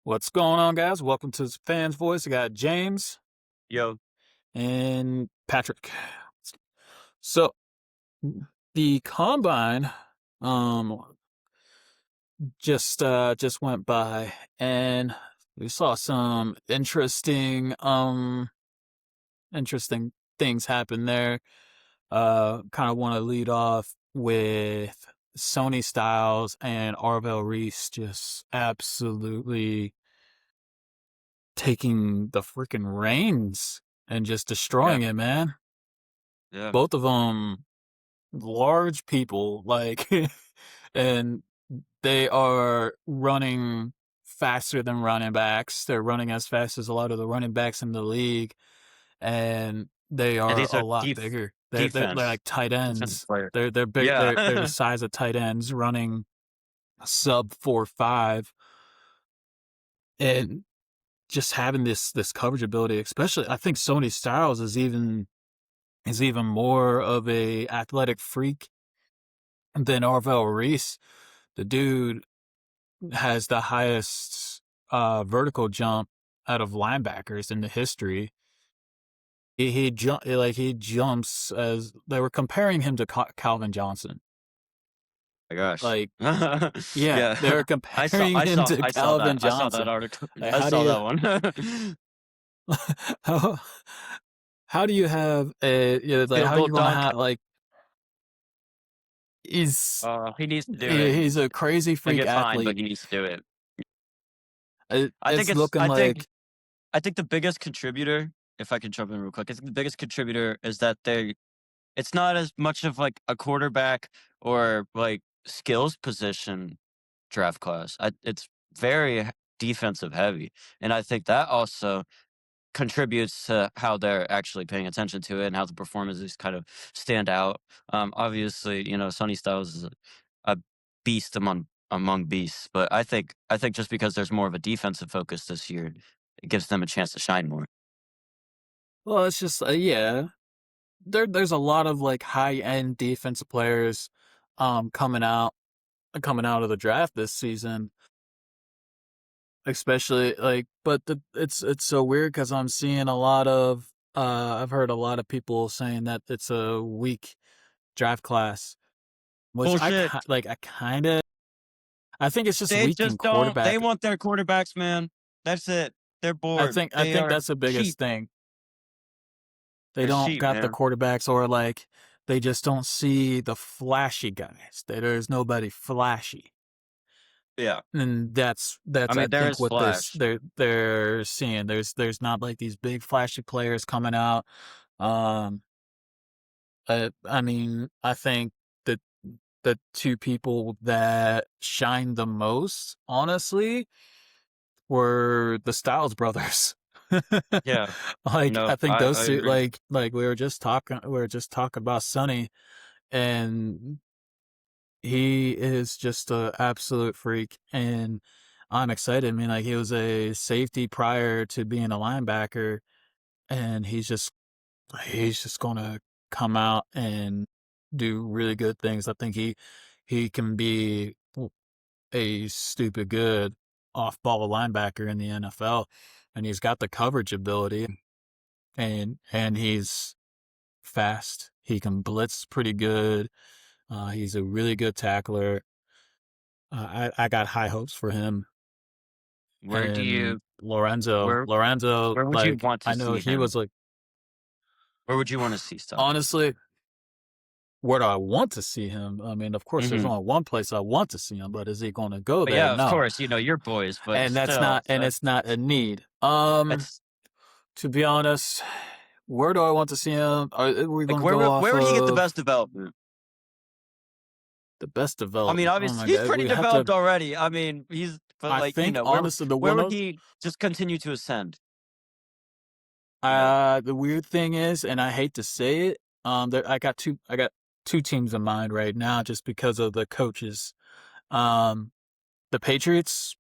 What's going on, guys? Welcome to Fans Voice. I got James Yo, and Patrick. So the combine um just went by, and we saw some interesting things happen there. Kind of want to lead off with Sony Styles and Arvell Reese just absolutely taking the freaking reins and just yeah, destroying it, man. yeah. Both of them large people, like, and they are running faster than running backs. They're running as fast as a lot of the running backs in the league, and they And are these a are lot bigger. They're defense, like tight defensive ends. player. They're big. They're the Yeah, size of tight ends, running sub 4.5, and just having this coverage ability. Especially, I think Sony Styles is even more of a athletic freak than Arvell Reese. The dude has the highest vertical jump out of linebackers in the history. He jumps as they were comparing him to Calvin Johnson. my gosh. Like, yeah, Yeah, they were I saw, comparing I him saw, to I saw that. Calvin I saw that Johnson. article. Like, I how do saw you that one. how, how do you have a, like, Field how are goal you gonna dunk. have, like, he's He needs to do it. he's a crazy He'll freak get fined, but athlete. he needs to do it. I think It's it's. looking like, I think the biggest contributor, if I can jump in real quick, I think the biggest contributor is that it's not as much of like a quarterback or like skills position draft class. It's very defensive heavy, and I think that also contributes to how they're actually paying attention to it and how the performances kind of stand out. Obviously, Sonny Styles is a beast among beasts, but I think just because there's more of a defensive focus this year, it gives them a chance to shine more. well, it's just, yeah, there's a lot of like high end defensive players coming out of the draft this season, especially like, but it's so weird because I'm seeing a lot of I've heard a lot of people saying that it's a weak draft class, which Bullshit. I kind of, I think it's just They weak in just don't. They quarterback. want their quarterbacks, man. That's it. They're I bored. think I They think are that's the biggest cheap. thing. They They're don't cheap, got the man. quarterbacks, or like they just don't see the flashy guys. There's nobody flashy. Yeah. And I that's I mean, there think is what flash. they're seeing. There's not like these big flashy players coming out. Um, I mean, I think that the two people that shined the most, honestly, were the Styles brothers. Yeah. Like, I think those I two, agree. like we were just talking about Sonny, and he is just a absolute freak, and I'm excited. I mean, like, he was a safety prior to being a linebacker, and he's just gonna come out and do really good things. I think he can be a stupid good off-ball linebacker in the NFL, and he's got the coverage ability, and he's fast. He can blitz pretty good. He's a really good tackler. I got high hopes for him. Where do And you Lorenzo, where Lorenzo, where would you like, want to I know see he him? was like, Where would you want to see Styles? honestly, where do I want to see him? I mean, of course, there's Hmm. only one place I want to see him, but is he going to go But there? yeah, of No. course, your boys, but And still, it's not a need. that's To be honest, where do I want to see him? Are we like going to go where off would he get the of best development? the best I mean, development? Oh obviously my he's God, pretty we have to. developed already. I mean, but I like think honestly, the where one would of he just continue to ascend? the weird thing is, and I hate to say it, I got two teams in mind right now, just because of the coaches. Um, the Patriots.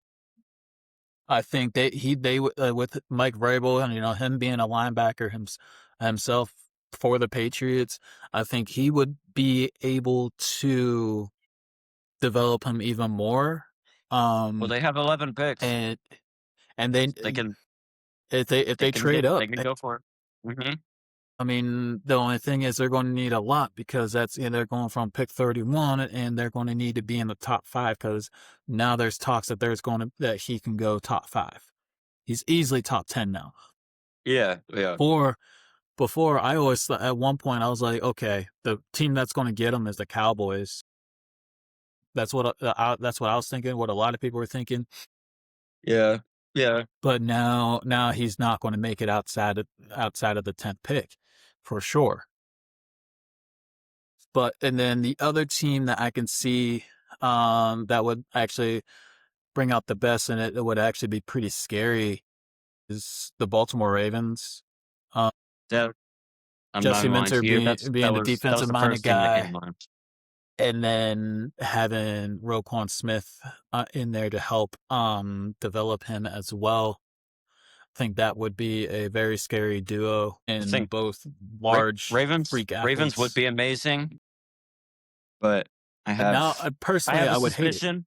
I think with Mike Vrabel, and him being a linebacker himself for the Patriots, I think he would be able to develop him even more. Well, Um, they have 11 picks. and And they They can if they trade they up, can go for it. Mhm. I mean, the only thing is they're going to need a lot because that's they're going from pick 31 and they're going to need to be in the top five because now there's talks that that he can go top five. He's easily top 10 now. Yeah, yeah, For before, I always at one point I was like, okay, the team that's going to get him is the Cowboys. That's what I was thinking. What a lot of people were thinking. yeah, yeah. But now he's not going to make it outside of the 10th pick, for sure. But and then the other team that I can see that would actually bring out the best in it, it would actually be pretty scary is the Baltimore Ravens. Um, That I'm not Jesse even lying Minter to you. being the That was defensive the minded first team that came to guy, mind. and then having Roquan Smith in there to help develop him as well. I think that would be a very scary duo I and think both large freak Ravens would athletes. be amazing, but I And now, have personally, a I would hate it. suspicion.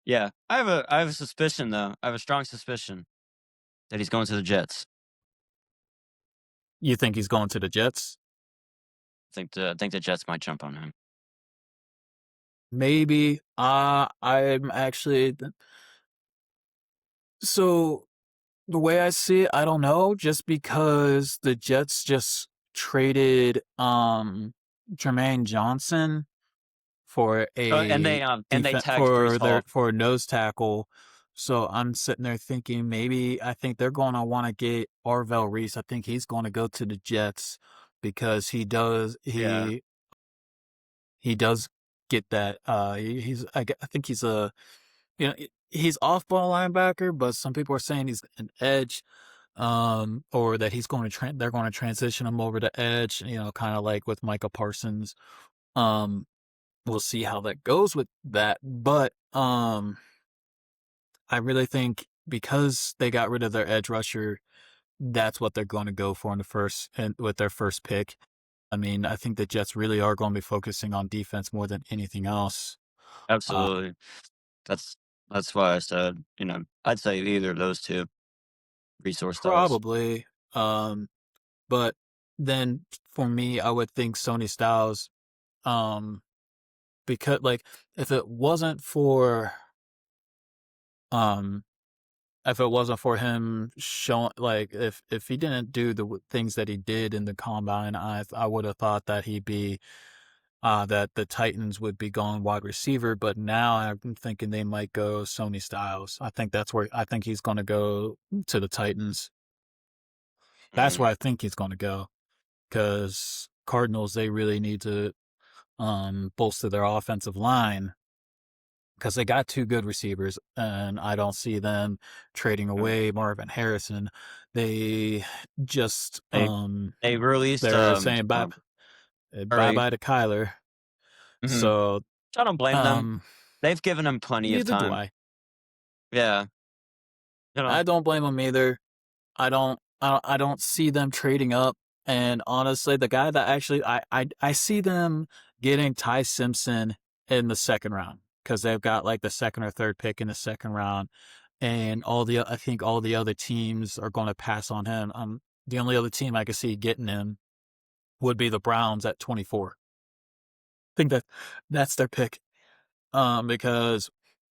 Yeah, I have a suspicion though. I have a strong suspicion that he's going to the Jets. You think he's going to the Jets? I think the Jets might jump on him. Maybe. I'm actually so the way I see it, I don't know. Just because the Jets just traded Jermaine Johnson for a And they defense tagged Brees Hall. for a nose tackle. So I'm sitting there thinking maybe I think they're going to want to get Arvell Reese. I think he's going to go to the Jets because Yeah, he does get that. I think he's a he's off ball linebacker, but some people are saying he's an edge, or that he's going to they're going to transition him over to edge. Kind of like with Micah Parsons. Um, we'll see how that goes with that, but I really think because they got rid of their edge rusher, that's what they're going to go for in the first and with their first pick. I mean, I think the Jets really are going to be focusing on defense more than anything else. Uh, absolutely. That's why I said, I'd say either of those two resource styles. Probably. But then for me, I would think Sony Styles, um, because like if it wasn't for um if it wasn't for him showing like if he didn't do the things that he did in the combine, I would have thought that he'd be that the Titans would be going wide receiver, but now I'm thinking they might go Sony Styles. I think he's going to go to the Titans. That's Mm, where I think he's going to go because Cardinals they really need to bolster their offensive line because they got two good receivers, and I don't see them trading mm. away Marvin Harrison. They just They they released they're saying bye early. bye to Kyler. Mhm. So I don't blame them. um, They've given him plenty of neither do time. I. Yeah, I don't blame them either. I don't see them trading up. And honestly, the guy that actually I see them getting Ty Simpson in the second round because they've got like the second or third pick in the second round, and I think all the other teams are going to pass on him. The only other team I could see getting him would be the Browns at 24. I think that's their pick. Because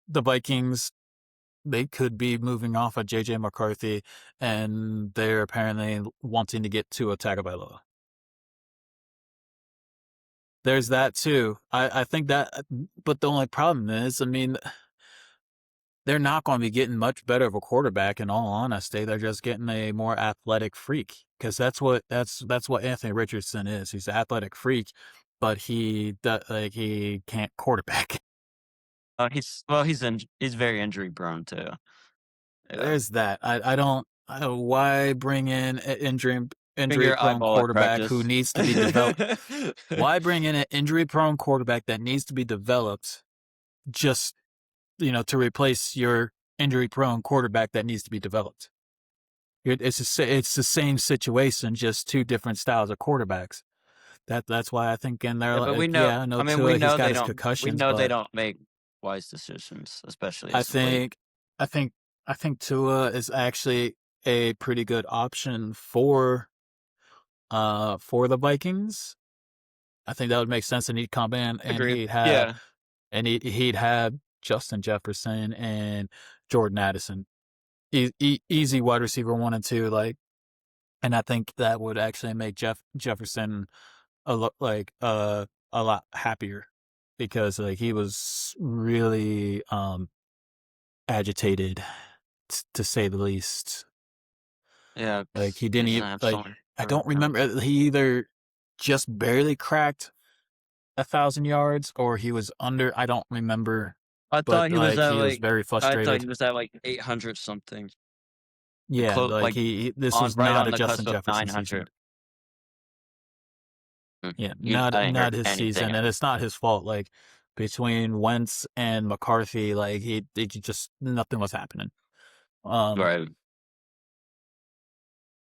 the Vikings they could be moving off of JJ McCarthy, and they're apparently wanting to get to a Tagovailoa. There's that too. I think that, but the only problem is, I mean, they're not going to be getting much better of a quarterback. In all honesty, they're just getting a more athletic freak because that's what Anthony Richardson is. He's an athletic freak, but he can't quarterback. he's very injury prone too. Yeah, There's that. I don't why bring in an injury finger prone eyeball at quarterback who practice. needs to be developed. Why bring in an injury prone quarterback that needs to be developed just, to replace your injury prone quarterback that needs to be developed? It's the same situation, just two different styles of quarterbacks. That's why I think in there, Yeah, but we like, know. yeah, I know I mean, we Tua, he's know got they his don't. We concussions, know they but don't make wise decisions, especially I as of late. think, I think I think Tua is actually a pretty good option for the Vikings. I think that would make sense, and he'd come in and Agreed. Yeah. he'd have Justin Jefferson and Jordan Addison, easy wide receiver 1 and 2, like, and I think that would actually make Jefferson a lot happier because like he was really agitated to say the least. Yeah. Like he He didn't doesn't even have like someone I don't around him. remember he either just barely cracked 1,000 yards or he was under. I don't remember, I but thought he was like at he was like very I thought frustrated. he was at like 800 something. Like Yeah, like this on was right not on a the Justin cusp of Jefferson season. 900. Mm. Yeah, I didn't hear not his anything. season, and it's not his fault. Like between Wentz and McCarthy, like he just nothing was happening. Um, Right.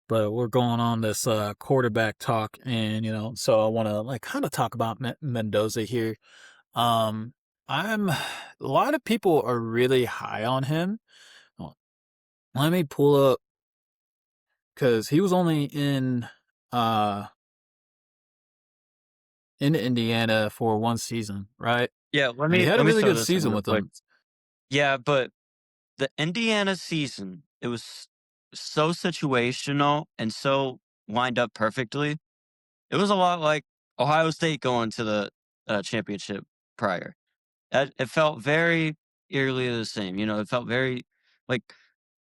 but we're going on this quarterback talk, and so I want to like kind of talk about Mendoza here. Um, I'm a lot of people are really high on him. Oh, let me pull up because he was only uh in Indiana for 1 season, right? Yeah, And he had a let me really throw good this in season real with quick. them. Yeah, but the Indiana season, it was so situational and so lined up perfectly. It was a lot like Ohio State going to the championship prior. It felt very eerily the same. You know, it felt very like,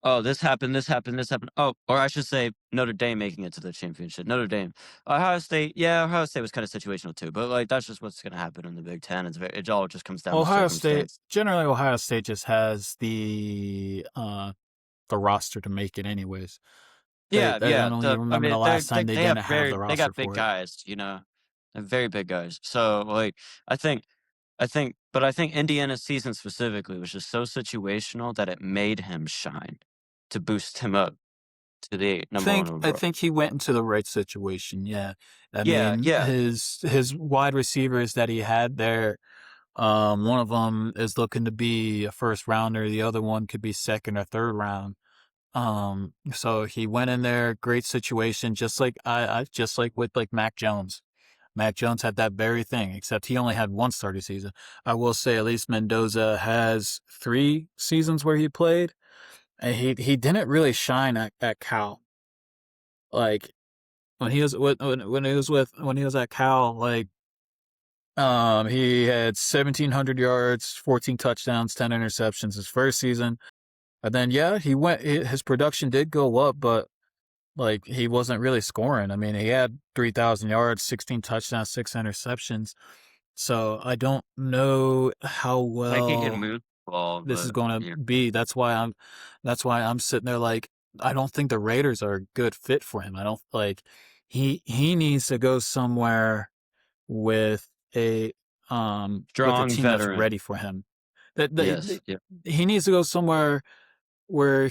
oh, this happened, this happened, this happened. Oh, or I should say Notre Dame making it to the championship. Notre Dame. Ohio State, yeah, Ohio State was kind of situational too, but like that's just what's going to happen in the Big Ten. It all just comes down to circumstance. Ohio State just has the roster to make it anyways. Yeah, I yeah. don't even I remember mean, the last time they they have didn't have the they roster got big for it. guys, you know, they're very big guys. So like, I think but I think Indiana's season specifically was just so situational that it made him shine to boost him up to the number one I overall. think he went into the right situation. Yeah. I Yeah, mean, yeah. his wide receivers that he had there, one of them is looking to be a first rounder, the other one could be second or third round. So he went in there, great situation, just like I just like with like Mac Jones. Mac Jones had that very thing, except he only had one starting season. I will say at least Mendoza has 3 seasons where he played, and he didn't really shine at Cal. Like when he was when he was at Cal, like he had 1,700 yards, 14 touchdowns, 10 interceptions his first season. And then yeah, his production did go up, but like he wasn't really scoring. I mean, he had 3,000 yards, 16 touchdowns, 6 interceptions. So I don't know how Like he can well move the ball, this is but going to yeah. be. That's why I'm sitting there like, I don't think the Raiders are a good fit for him. I don't like, he needs to go somewhere with a, with a Strong team that's veteran. ready for him. That Yes. Yeah. he needs to go somewhere where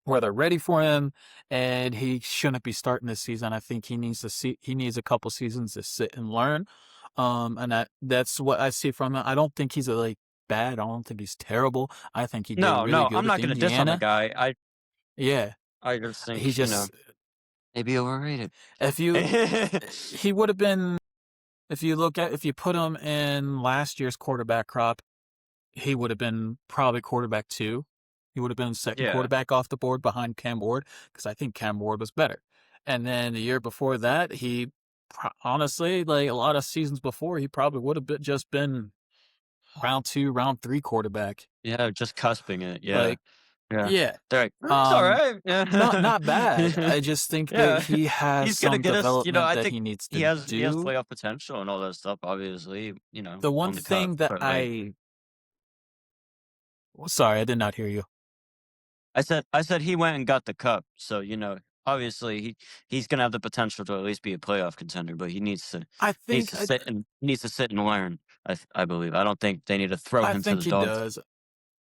where they're ready for him, and he shouldn't be starting this season. I think he needs a couple seasons to sit and learn. And that's what I see from him. I don't think he's like bad. I don't think he's terrible. I think he did No, really no, good I'm with not gonna diss on the Indiana. guy. Yeah, I just he think, just maybe overrated. if you he would have been if you put him in last year's quarterback crop, he would have been probably quarterback 2. He would have been second Yeah. quarterback off the board behind Cam Ward because I think Cam Ward was better. And then the year before that, honestly, like a lot of seasons before, he probably would have just been round 2, round 3 quarterback. Yeah, just cusping it. Yeah. Like, Yeah. yeah, They're like, "Oh, he's um, alright." Yeah. not bad. I just think that Yeah. he has He's gonna some get us, development I that think he needs to he has do. playoff potential and all that stuff, obviously, The one on the cup. thing that But like sorry, I did not hear you. I said he went and got the cup. So, obviously he's gonna have the potential to at least be a playoff contender, but I think I, needs to sit and learn, I believe. I don't think they need to throw I him to think the he dogs does.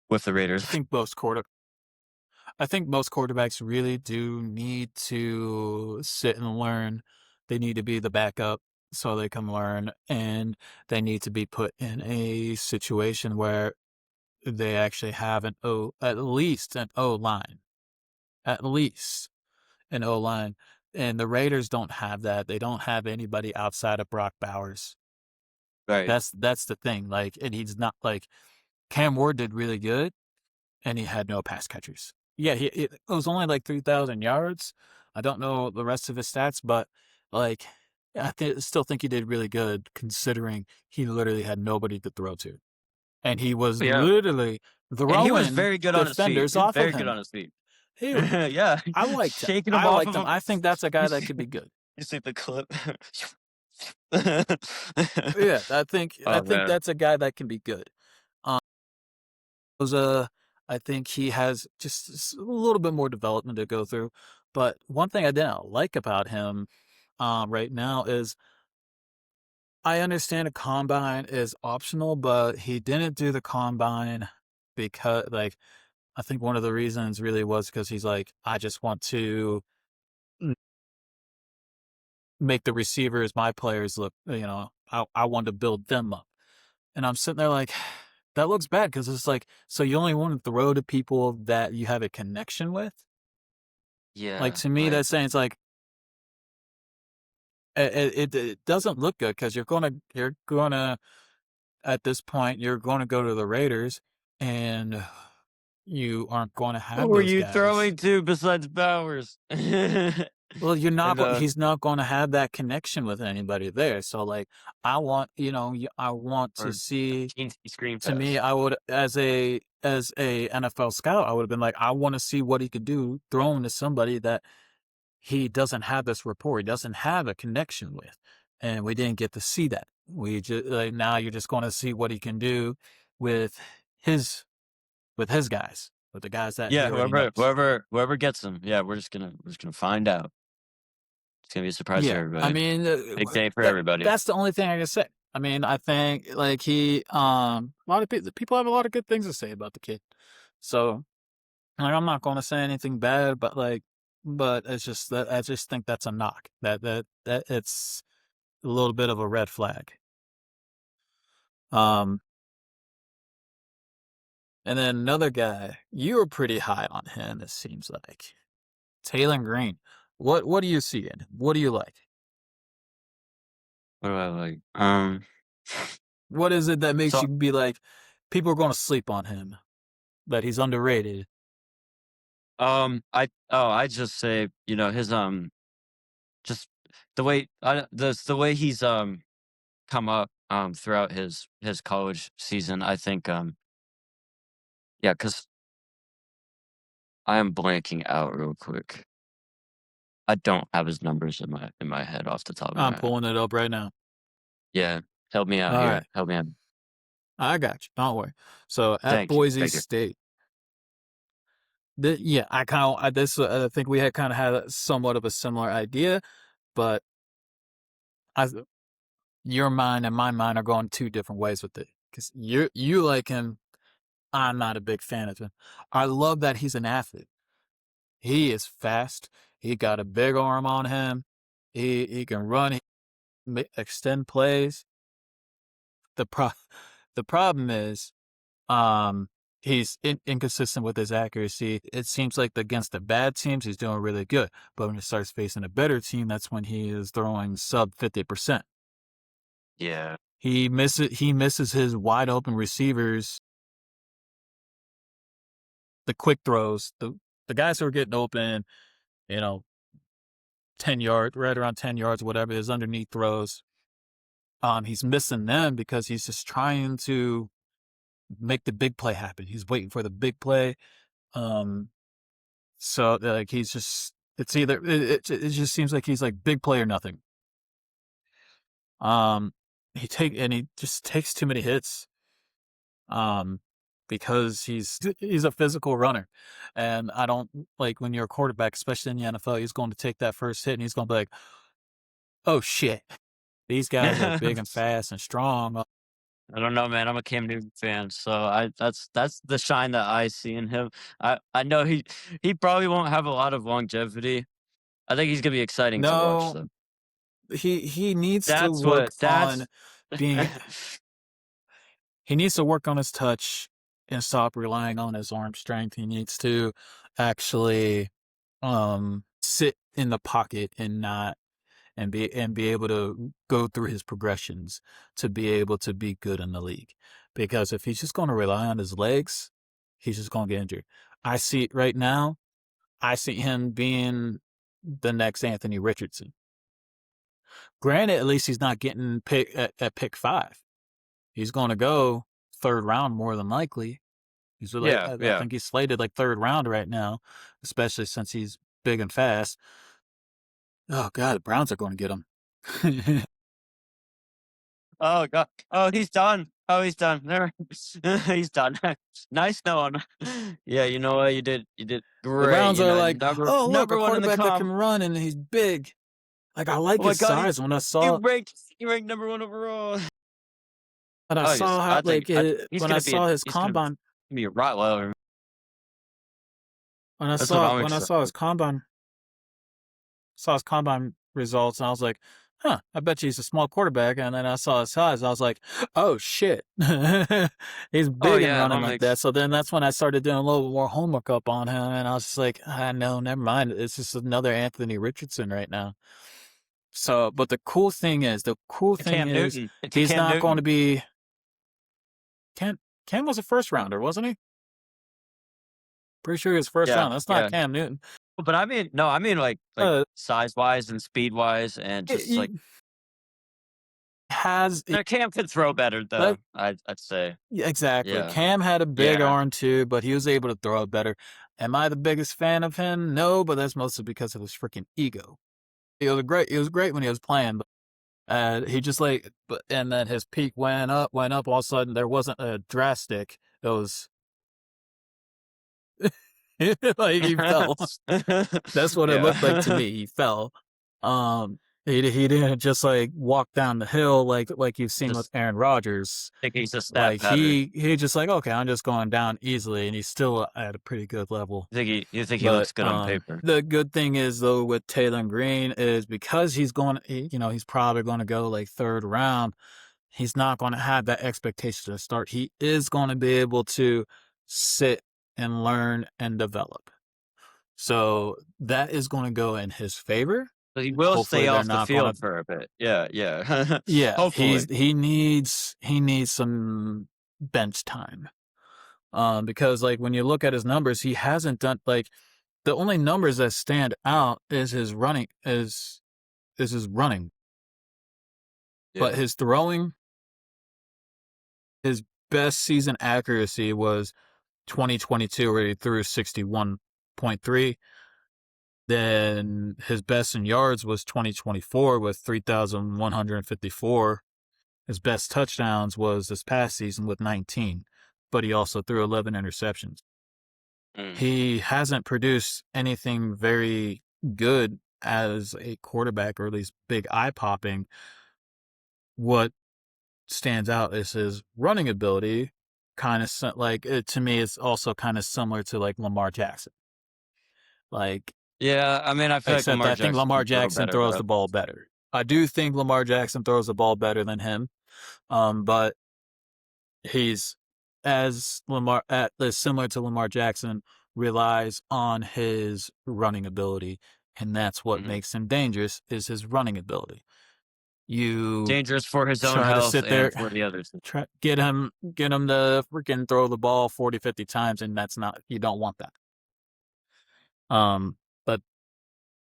with the I Raiders. think I think most quarterbacks really do need to sit and learn. They need to be the backup so they can learn, and they need to be put in a situation where they actually have at least an O line, at least an O line, and the Raiders don't have that. They don't have anybody outside of Brock Bowers. Right. That's the thing. Like, and he's not like Cam Ward did really good, and he had no pass catchers. Yeah, it was only like 3,000 yards. I don't know the rest of his stats, but like still think he did really good considering he literally had nobody to throw to, and he was Yeah. literally And he was throwing very good on his feet. defenders He was off of very good on him. his feet. He, Yeah. I liked him. Shaking him I off liked of him. him. I think that's a guy You that see, could be good. you see the clip? Yeah, I Oh think man. that's a guy that can be good. Um, was I think he has just a little bit more development to go through. But one thing I didn't like about him right now is I understand a combine is optional, but he didn't do the combine because, like, I think one of the reasons really was because he's like, I just want to make the receivers, my players look, I want to build them up. And I'm sitting there like, that looks bad because it's like, so you only want to throw to people that you have a connection with? Like, Yeah, to me, like that's saying it's like, it doesn't look good because at this point, you're going to go to the Raiders and you aren't going to who have were those you guys. throwing to besides Bowers? Well, And he's not going to have that connection with anybody there. So, like, I want to or see, teensy screen to me, pass. I would, as a NFL scout, I would have been like, I want to see what he could do throwing to somebody that he doesn't have this rapport, he doesn't have a connection with. And we didn't get to see that. We just, like, now you're just going to see what he can do with his, guys, with the guys that he Yeah, already knows. whoever gets him. Yeah, we're just gonna find out. It's gonna be a surprise for Yeah, I everybody. mean, Big day for everybody. that's the only thing I can say. I mean, I think like a lot of people have a lot of good things to say about the kid. So, like, I'm not going to say anything bad, but it's just that I just think that's a knock. That it's a little bit of a red flag. Um, and then another guy, you were pretty high on him. It seems like Taylor Green. What do you see in him? What do you like? What do I like? What is it that makes So you be like, people are going to sleep on him, that he's underrated? I just say his just the way he's come up throughout his college season. I think yeah, because I am blanking out real quick. I don't have his numbers in my head off the top of I'm my head. pulling it up right now. Yeah, help me out All here. right. Help me out. I got you. Don't worry. So at Thank you. Boise Thank you. State, yeah, I think we had kind of had somewhat of a similar idea, but I, your mind and my mind are going two different ways with it. Because you like him, I'm not a big fan of him. I love that he's an athlete. He is fast. He got a big arm on him. He can run, extend plays. The pro the problem is, um, he's inconsistent with his accuracy. It seems like against the bad teams, he's doing really good, but when he starts facing a better team, that's when he is throwing sub 50%. Yeah. He misses his wide open receivers, the quick throws, the guys who are getting open, you know, 10 yard, right around 10 yards, whatever his underneath throws. He's missing them because he's just trying to make the big play happen. He's waiting for the big play. Um, so like he's just it's either it just seems like he's like big play or nothing. Um, he just takes too many hits. Um, because he's a physical runner, and I don't like when you're a quarterback, especially in the NFL. He's going to take that first hit, and he's going to be like, "Oh shit, these guys are big and fast and strong." I don't know, man. I'm a Cam Newton fan, so that's the shine that I see in him. I know he probably won't have a lot of longevity. I think he's gonna be exciting to watch No, though. he needs to That's what work on that's being. He needs to work on his touch. and stop relying on his arm strength. He needs to actually sit in the pocket and not and be able to go through his progressions to be able to be good in the league. Because if he's just going to rely on his legs, he's just going to get injured. I see it right now. I see him being the next Anthony Richardson. Granted, at least he's not getting pick at pick 5. He's going to go third round more than likely. He's like, Yeah, I yeah. think he's slated like third round right now, especially since he's big and fast. Oh God, the Browns are going to get him. Oh god. Oh, he's done. Oh, he's done. Never he's done. Nice knowing. Yeah, you know what? You did The great. Browns You are know, like, oh look, a number one in the quarterback that can comp. run and he's big. Like I like Oh my his god, size. he ranked number one overall. When I Oh, saw how I think he's when I gonna be saw his he's gonna combine be a Rottweiler. That's what I'm when I saw his excited. combine results, and I was like, huh, I bet you he's a small quarterback. And then I saw his size, I was like, oh shit, he's Oh big and yeah, running like that. So then that's when I started doing a little more homework up on him, and I was just like, ah, no, never mind. It's just another Anthony Richardson right now. So, but the cool thing Cam is, Newton. It's a he's Cam not going to Newton. be. Cam, Cam was a first rounder, wasn't he? Pretty sure he was first Yeah, round. That's not yeah. Cam Newton. But I mean, no, I mean like Uh, size wise and speed wise and just like he has Cam could throw better though. like I'd say. yeah, exactly. Yeah. Cam had a big Yeah. arm too, but he was able to throw it better. Am I the biggest fan of him? No, but that's mostly because of his freaking ego. He was great. He was great when he was playing, but he just like, but and then his peak went up. All of a sudden, there wasn't a drastic. It was like he fell. That's what it looked like to Yeah. me. He fell. He didn't just like walk down the hill like you've seen with Just Aaron Rodgers. think he's a stat Like pattern. he just like, okay, I'm just going down easily, and he's still at a pretty good level. You think he But looks good on paper. the good thing is though with Taylor Green is because he's probably going to go like third round. He's not going to have that expectation to start. He is going to be able to sit and learn and develop. So that is going to go in his favor. So he will Hopefully stay they're off the not going to. field for a bit. Yeah, yeah. Yeah, Hopefully. he needs some bench time. Because like when you look at his numbers, he hasn't done like the only numbers that stand out is his running, but Yeah. his throwing, his best season accuracy was 2022 where he threw 61.3. Then his best in yards was 2024 with 3,154. His best touchdowns was this past season with 19, but he also threw 11 interceptions. Mm. He hasn't produced anything very good as a quarterback, or at least big eye popping. What stands out is his running ability. Kind of like to me, it's also kind of similar to like Lamar Jackson. Like, Yeah, I mean, I feel like except Lamar I think Jackson Lamar can throw Jackson better throws though. the ball better. I do think Lamar Jackson throws the ball better than him. But he's as similar to Lamar Jackson, relies on his running ability, and that's what Mhm. makes him dangerous is his running ability. You Dangerous for his own try to health sit and there, for the others. get him to freaking throw the ball 40, 50 times, and that's not you don't want that. But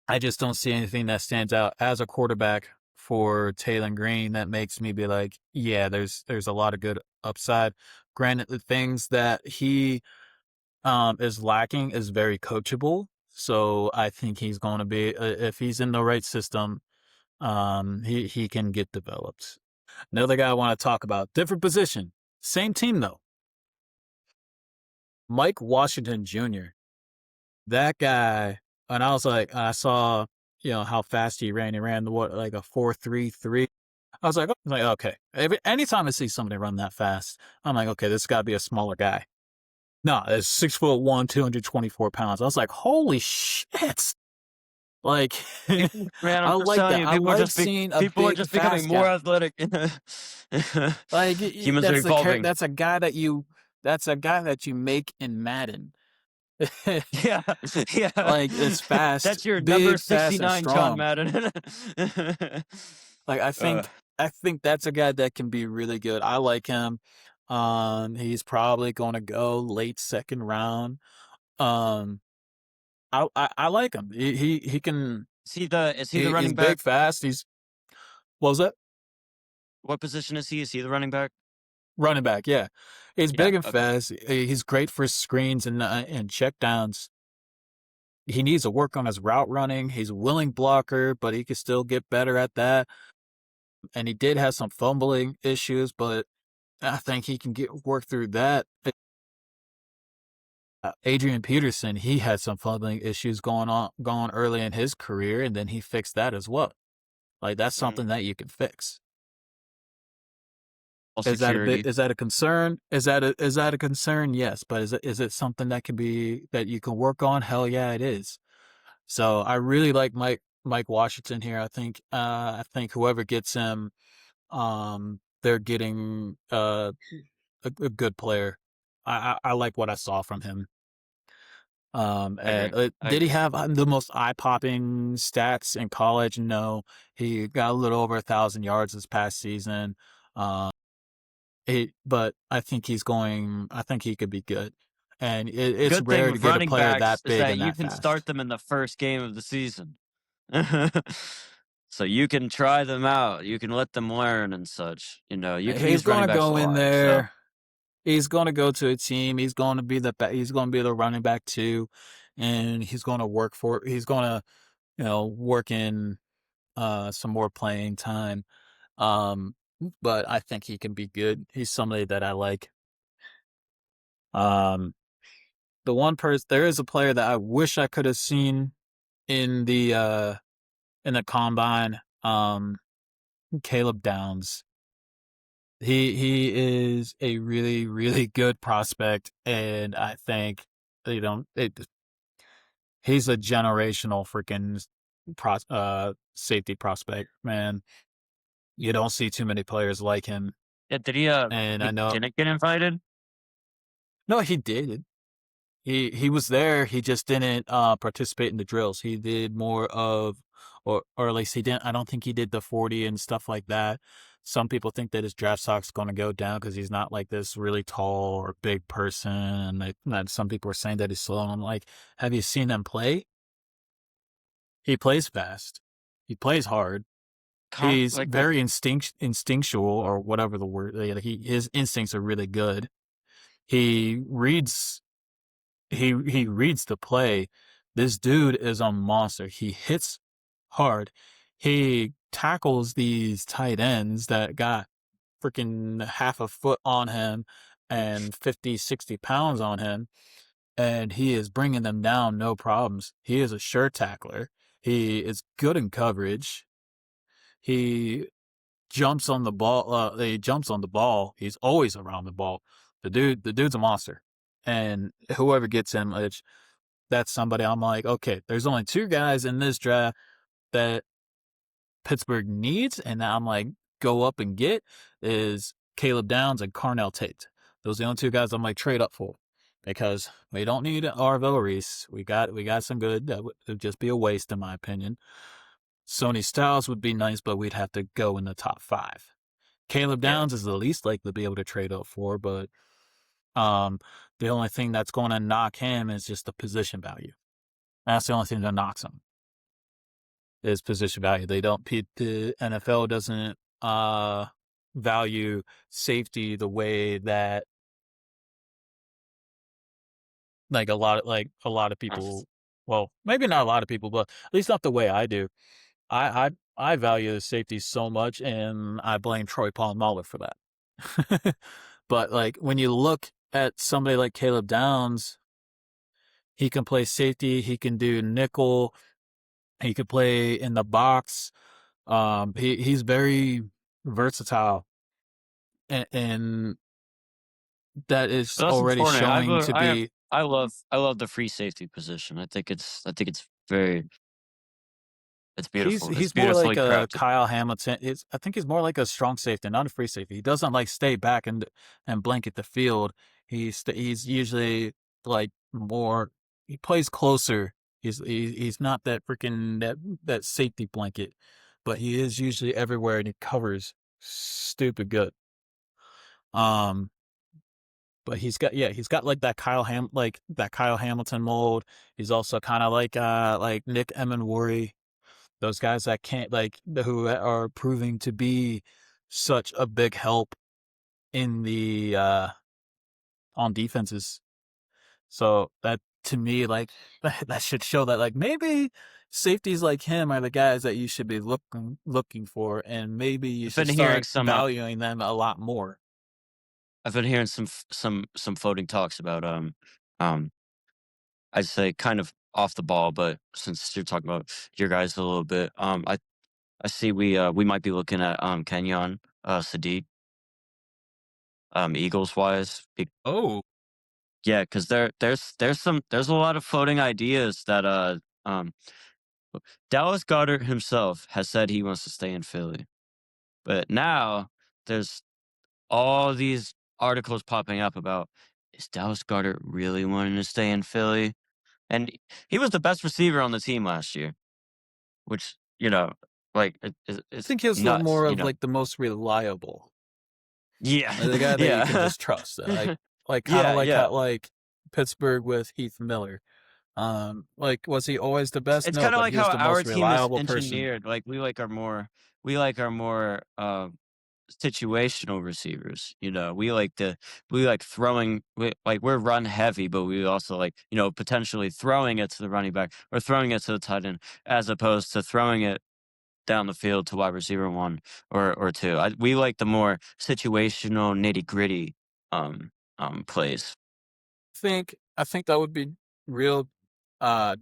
I just don't see anything that stands out as a quarterback for Taylor Green that makes me be like, yeah, there's a lot of good upside. Granted, the things that he is lacking is very coachable. So I think he's going to be if he's in the right system, he can get developed. Another guy I want to talk about, different position, same team though. Mike Washington Jr. That guy, and I was like, I saw, how fast he ran. He ran the what, like a 4.33. I was like, okay. Anytime I see somebody run that fast, I'm like, okay, this got to be a smaller guy. No, it's 6'1", 224 pounds. I was like, holy shit! Like, Man, I I'm just like telling that. you, I like seeing a people are big just becoming fast more guy. athletic. Like Humans are evolving. that's a guy that you That's a guy that you make in Madden. Yeah, yeah. Like, it's fast, That's your number big, fast, and 69, John strong. Madden. Like, uh, I think that's a guy that can be really good. I like him. He's probably gonna go late second round. Um, I like him. He can. is he the He's running back? big, fast. He's what was that? What position is he? Is he the running back? Running back. Yeah, he's Yeah, big and okay. fast. He's great for screens and check downs. He needs to work on his route running. He's a willing blocker, but he can still get better at that. And he did have some fumbling issues, but I think he can get work through that. Adrian Peterson, he had some fumbling issues going early in his career, and then he fixed that as well. Like, that's Mm, something that you can fix. all security. Is that a concern? Is that a concern? Yes, but is it something that can be that you can work on? Hell yeah, it is. So I really like Mike Washington here. I think whoever gets him, they're getting a good player. I like what I saw from him. I agree. And I did he agree. have the most eye-popping stats in college? No, he got a little over 1,000 yards this past season. Um, but I think he's going. I think he could be good, and it's Good thing rare to with get a running player backs that is big that and you that can start fast. them in the first game of the season. So you can try them out. You can let them learn and such. You can He's use going running to backs a go in lot. So there. He's going to go to a team. He's going to be the running back too, and he's going to work for. He's going to work in some more playing time. Um, but I think he can be good. He's somebody that I like. Um, there is a player that I wish I could have seen in the combine. Caleb Downs. He is a really really good prospect, and I think he's a generational freaking safety prospect. Man, you don't see too many players like him, yeah, and I he know. didn't get invited? No, he did. He was there. He just didn't participate in the drills. He did more of, or at least he didn't. I don't think he did the 40 and stuff like that. Some people think that his draft stock's going to go down because he's not like this really tall or big person, and that some people are saying that he's slow. And I'm like, have you seen him play? He plays fast. He plays hard. He's Like with very instinctual or whatever the word. His instincts are really good. He reads he reads the play. This dude is a monster. He hits hard. He tackles these tight ends that got freaking half a foot on him and 50, 60 pounds on him, and he is bringing them down no problems. He is a sure tackler. He is good in coverage. He jumps on the ball. He jumps on the ball. He's always around the ball. The dude's a monster. And whoever gets him, that's somebody I'm like, okay, there's only two guys in this draft that Pittsburgh needs, and that I'm like, go up and get is Caleb Downs and Carnell Tate. Those are the only two guys I'm like trade up for because we don't need Arvell Reese. We got some good. That would just be a waste in my opinion. Sony Styles would be nice, but we'd have to go in the top five. Caleb yeah. Downs is the least likely to be able to trade up for, but um, the only thing that's going to knock him is just the position value. That's the only thing that knocks him is position value. The NFL doesn't value safety the way that a lot of Uh, people, well, maybe not a lot of people, but at least not the way I do. I value safety so much, and I blame Troy Polamalu for that. But like when you look at somebody like Caleb Downs, he can play safety, he can do nickel, he could play in the box. He's very versatile, and that is but that's already important. showing to be. I love the free safety position. I think it's very it's beautiful. It's He's more like beautifully a crafted. Kyle Hamilton. I think he's more like a strong safety, not a free safety. He doesn't like stay back and blanket the field. He's usually like more. He plays closer. He's not that freaking that safety blanket, but he is usually everywhere and he covers stupid good. Um, but he's got like that Kyle Hamilton mold. He's also kind of like Nick Emenwari, those guys that can't who are proving to be such a big help in the on defenses. So that to me, like that should show that like maybe safeties like him are the guys that you should be looking for, and maybe you I've should been hearing start some. valuing them a lot more. I've been hearing some floating talks about um I'd say kind of off the ball, but since you're talking about your guys a little bit, I see we might be looking at Kenyon Sadiq Eagles wise. Oh, Yeah, because there's a lot of floating ideas that um Dallas Goddard himself has said he wants to stay in Philly, but now there's all these articles popping up about, is Dallas Goddard really wanting to stay in Philly? And he was the best receiver on the team last year, which, like, I it's think he was the nuts, more of like the most reliable, Yeah, like the guy that you can yeah. just trust. Like kind of Yeah, like yeah. how like Pittsburgh with Heath Miller. Like was he always the best? It's No, kinda but like he was how the our most team is reliable person. engineered, like, we like our more, situational receivers, we like throwing we're run heavy, but we also like, potentially throwing it to the running back or throwing it to the tight end as opposed to throwing it down the field to wide receiver 1 or 2. We like the more situational, nitty-gritty, plays. I think that would be real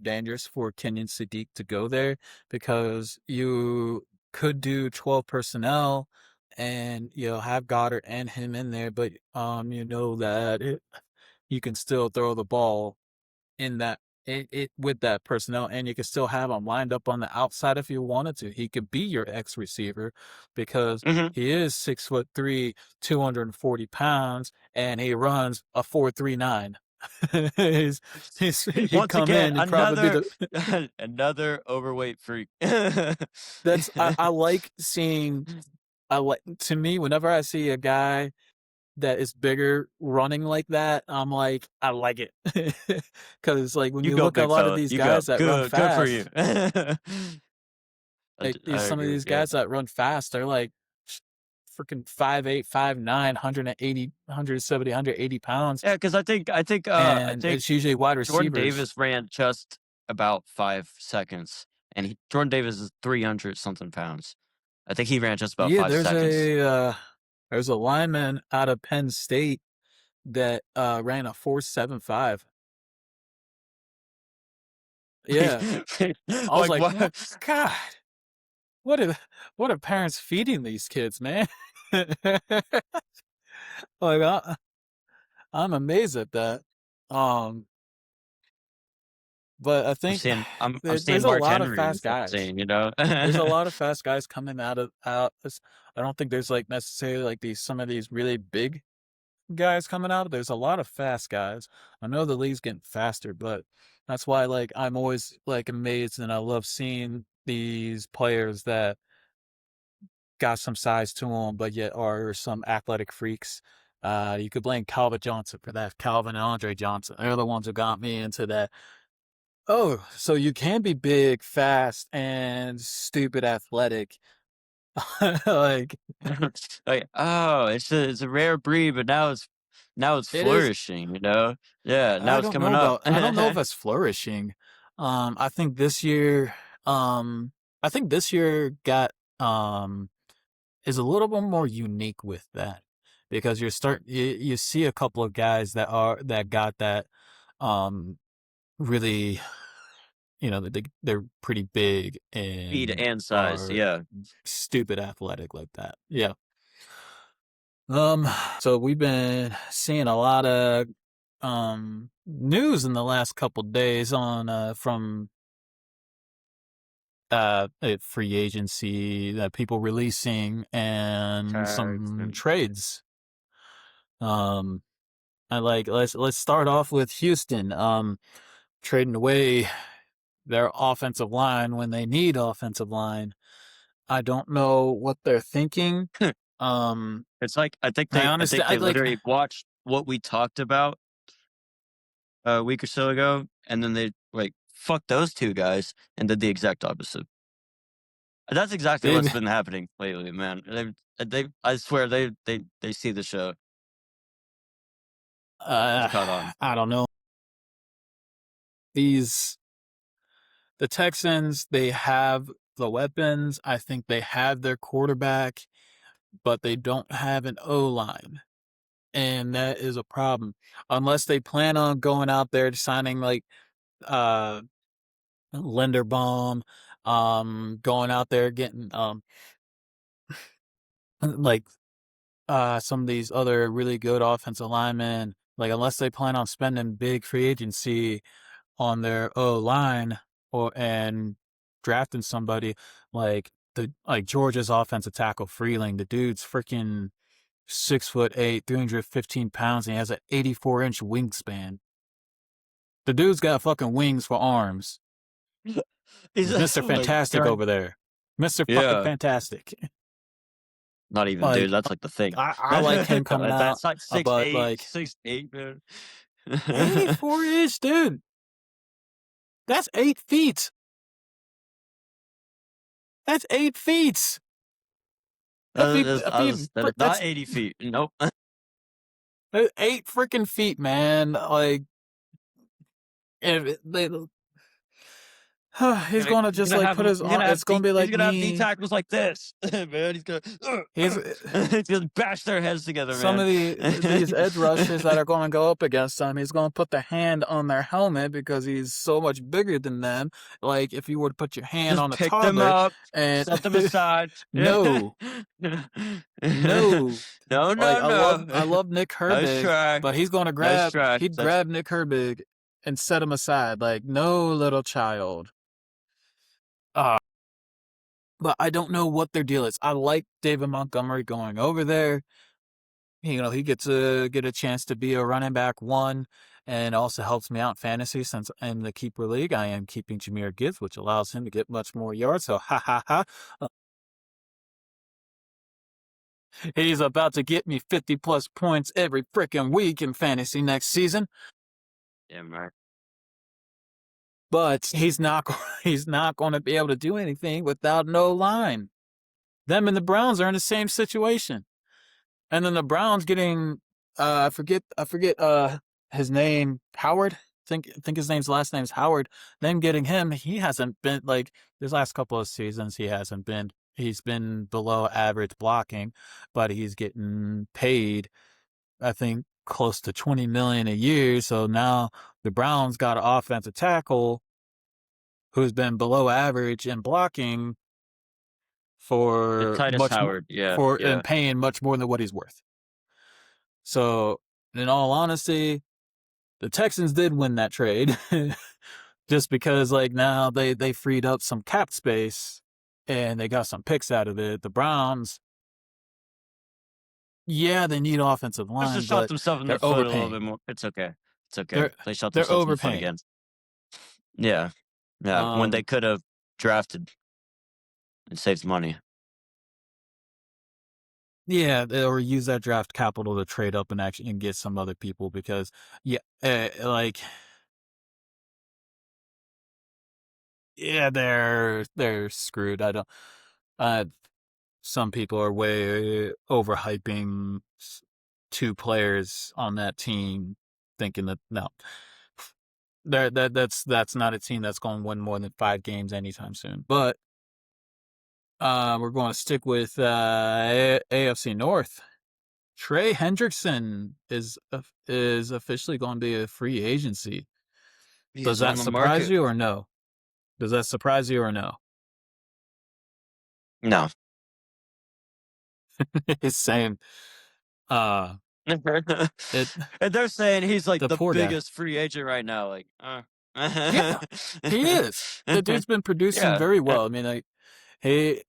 dangerous for Kenyon Sadiq to go there because you could do 12 personnel and you'll have Goddard and him in there, but you know that you can still throw the ball in that it with that personnel, and you can still have him lined up on the outside if you wanted to. He could be your X receiver because Mhm. he is 6'3", 240 pounds, and he runs a 4.39. He'd Once come again, in and probably be another the another overweight freak. that's I like seeing I like to me whenever I see a guy that is bigger running like that, I'm like, I like it. Cause like when You you go, look at a big lot of fella. these You go. guys that run Good for you. fast, like I some of agree, these yeah. guys that run fast, they're like freaking 5'8", 5'9", 180, 170, 180 pounds. Yeah, because I And think it's usually wide Jordan receivers. Davis ran just about 5 seconds, and Jordan Davis is 300 something pounds. I think he ran just about Yeah, 5 seconds. there's a lineman out of Penn State that ran a 4.75. Yeah. I was Like, like, what what? God, what are what are parents feeding these kids, man? Like I'm amazed at that. Um, but I think I'm seeing there's a Mark lot of Henry fast is guys. insane, you know? There's a lot of fast guys coming out. I don't think there's like necessarily like these some of these really big guys coming out. There's a lot of fast guys. I know the league's getting faster, but that's why like I'm always like amazed and I love seeing these players that got some size to them, but yet are some athletic freaks. You could blame Calvin Johnson for that. Calvin and Andre Johnson. They're the ones who got me into that. Oh, so you can be big, fast, and stupid athletic. Like Like, oh, it's a rare breed, but now it's it is. flourishing, you know? Yeah, now it's coming up. I don't know if it's flourishing. I think this year, um, I think this year got, is a little bit more unique with that because you see a couple of guys that got that um really they're pretty big Speed and and size, are yeah. stupid athletic like that. Yeah. Um so we've been seeing a lot of news in the last couple days on from free agency, people releasing and Tags some and trades. Um I like let's start off with Houston. Trading away their offensive line when they need offensive line. I don't know what they're thinking. Um, It's like I I think they like literally watched what we talked about a week or so ago, and then they like fuck those two guys and did the exact opposite. And that's exactly they what's been happening lately, man. They I swear they see the show. They've uh caught on. I don't know. These the Texans, they have the weapons. I think they have their quarterback, but they don't have an O line. And that is a problem. Unless they plan on going out there signing like uh Linderbaum, going out there getting like some of these other really good offensive linemen, like unless they plan on spending big free agency on their O line or and drafting somebody like Georgia's offensive tackle Freeling, the dude's freaking 6'8", 315 pounds, and he has an 84-inch wingspan. The dude's got fucking wings for arms. He's He's Mr. oh my Fantastic god. over there. Mr. fucking Yeah. Fantastic. Not even, dude. Like That's like the thing. I like him coming out, That's like but 6'8", like 6'8", man. 84-inch dude. That's 8 feet. That's 8 feet. That is not That's 80 feet. Nope. 8 freaking feet, man. Like, if they, he's gonna just like put his arm. It's gonna be He's like gonna have D me. tackles like this, man. He's He's gonna bash their heads together, some man. of these edge rushers that are going to go up against him. He's going to put the hand on their helmet because he's so much bigger than them. Like if you were to put your hand Just on a pick them toddler, up, and set them aside. no, no. No, Like no, no. I love Nick Nice Herbig, try. but Nice try. he'd That's grab Nick Herbig and set him aside like no little child. Uh, but I don't know what their deal is. I like David Montgomery going over there. He gets to get a chance to be a running back one, and also helps me out in fantasy since in the keeper league I am keeping Jameer Gibbs, which allows him to get much more yards. So ha ha ha. He's about to get me 50 plus points every freaking week in fantasy next season. damn right. But he's not going to be able to do anything without no line. Them and the Browns are in the same situation. And then the Browns getting I forget his name, Howard. I think his last name's Howard. Them getting him, he hasn't been like his last couple of seasons, he's been below average blocking, but he's getting paid, I think, close to 20 million a year. So now the Browns got an offensive tackle who's been below average in blocking It's for Titus much Howard. Yeah, for yeah. and paying much more than what he's worth. So, in all honesty, the Texans did win that trade just because like now they freed up some cap space and they got some picks out of it. The Browns, yeah, they need offensive Must have line, shot but themselves in the they're foot a little bit overpaying. more. It's okay. It's okay. They're They shot they're themselves in the foot overpaying. again. Yeah. Yeah. When they Um, could have drafted and saved money. yeah, or use that draft capital to trade up and actually and get some other people because yeah, like yeah, they're screwed. I don't. Uh, some people are way overhyping two players on that team, thinking that no, that's not a team that's going to win more than 5 games anytime soon. But we're going to stick with AFC North. Trey Hendrickson is officially going to be a free agency. He Does is on that the surprise market. you or no? Does that surprise you or no? No. It's saying And it they're saying he's like the the poor guy. biggest free agent right now. Like, Yeah, he is. The dude's been producing yeah. very well. I mean, like he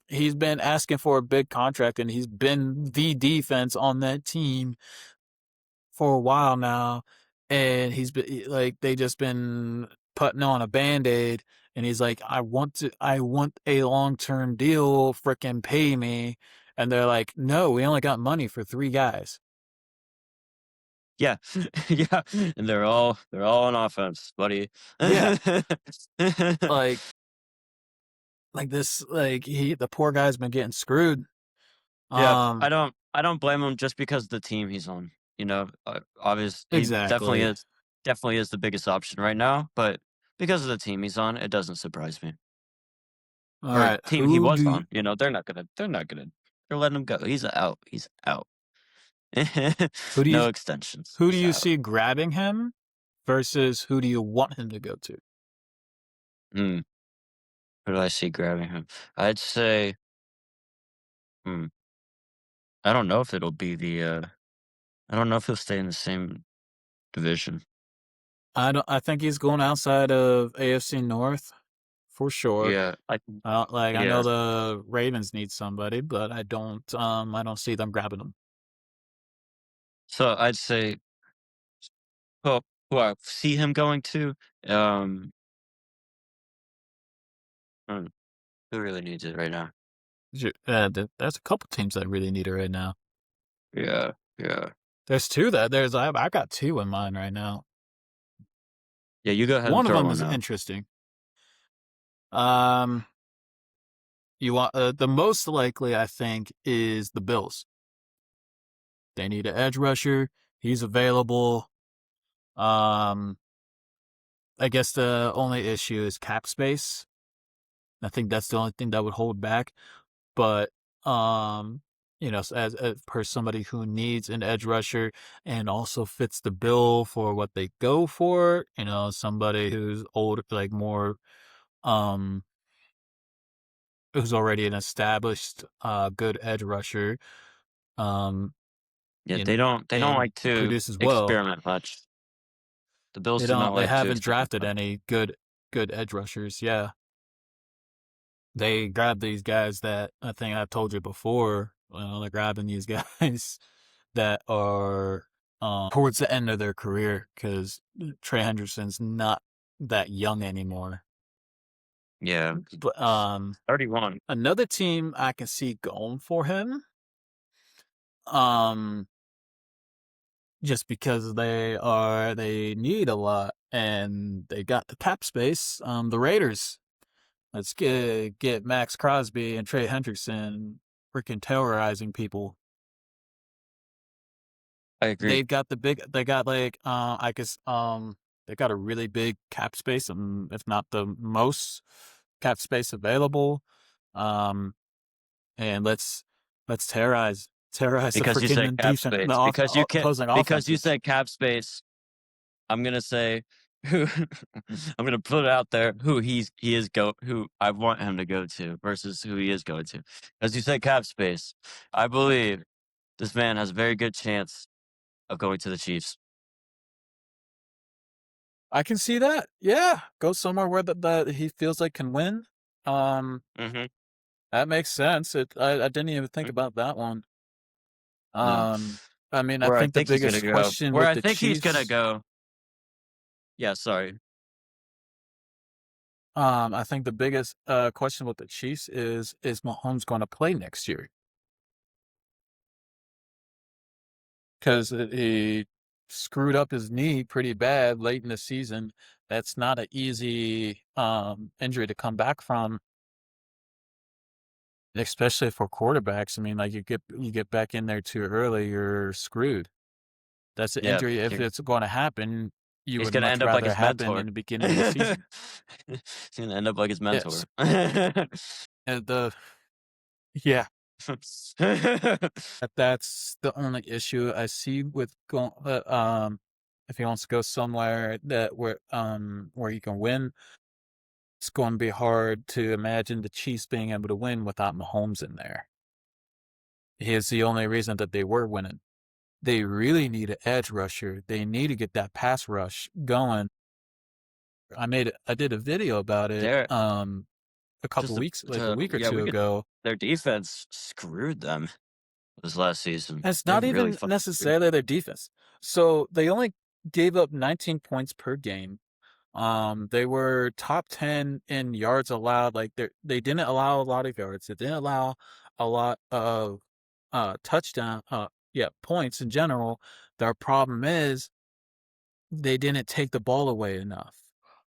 he's been asking for a big contract, and he's been the defense on that team for a while now, and he's been like they just been putting on a band-aid, and he's like, I want a long-term deal, freaking pay me. And they're like, no, we only got money for three guys. Yeah. Yeah, and they're all on offense, buddy. Yeah, like this, like the poor guy's been getting screwed. Yeah, Um, I don't blame him just because the team he's on, obvious he exactly. definitely is the biggest option right now, but because of the team he's on, it doesn't surprise me. All Or right, team he was on, they're letting him go. He's out. He's out. who do you No extensions. who do He's you out. see grabbing him versus who do you want him to go to? Hmm. Who do I see grabbing him? I'd say, hmm, I don't know if it'll be I don't know if he'll stay in the same division. I think he's going outside of AFC North for sure. Yeah, I know yeah. the Ravens need somebody, but I don't see them grabbing him. So I'd say, well, who I see him going to, um, hmm, who really needs it right now? There's a couple teams that really need it right now. Yeah, yeah. There's I got two in mind right now. Yeah, you go ahead and One of throw them one is out. interesting. Um, you want the most likely I think is the Bills. They need an edge rusher. He's available. Um, I guess the only issue is cap space. I think that's the only thing that would hold back. But um, as per somebody who needs an edge rusher and also fits the bill for what they go for, somebody who's older, like more um, who's already an established good edge rusher, um, Yeah, and they don't like to produces well. experiment much. The Bills They do don't. not They like to haven't experiment drafted much. any good edge rushers. Yeah, they grab these guys that I think I told you before. They're grabbing these guys that are towards the end of their career because Trey Henderson's not that young anymore. Yeah, But 31. another team I can see going for him, um, just because they need a lot and they got the cap space. The Raiders. Let's get Max Crosby and Trey Hendrickson freaking terrorizing people. I agree. They got like I guess they got a really big cap space, if not the most cap space available. Um and let's terrorize the Because you said freaking cap defense, space. Because you can opposing because you offenses. said cap space, I'm gonna say who I'm gonna put it out there who I want him to go to versus who he is going to. As you said cap space, I believe this man has a very good chance of going to the Chiefs. I can see that. Yeah, go somewhere where that he feels like can win. Um Mhm. that makes sense. I didn't even think Mm, about that one. no. Um, I mean, I Where I think the think he's gonna biggest go question where with I the think he's gonna Chiefs, go Yeah, sorry. I think the biggest question with the Chiefs is Mahomes going to play next year? Because he screwed up his knee pretty bad late in the season. That's not an easy injury to come back from, especially for quarterbacks. I mean, like you get back in there too early, you're screwed. That's an Yeah, injury. If you're it's going to happen, you he's would gonna much end up like rather his happen mentor. in the beginning of the He's season. gonna end up like his Yes, mentor. the yeah, that's the only issue I see with going. If he wants to go somewhere where he can win, it's going to be hard to imagine the Chiefs being able to win without Mahomes in there. He is the only reason that they were winning. They really need an edge rusher. They need to get that pass rush going. I did a video about it They're a couple just weeks, like a to week or yeah, two we could ago. their defense screwed them. this last season. It's They're not really even fucking good. necessarily their defense. So they only gave up 19 points per game. They were top 10 in yards allowed. Like they didn't allow a lot of yards. They didn't allow a lot of touchdown yeah, points in general. Their problem is they didn't take the ball away enough.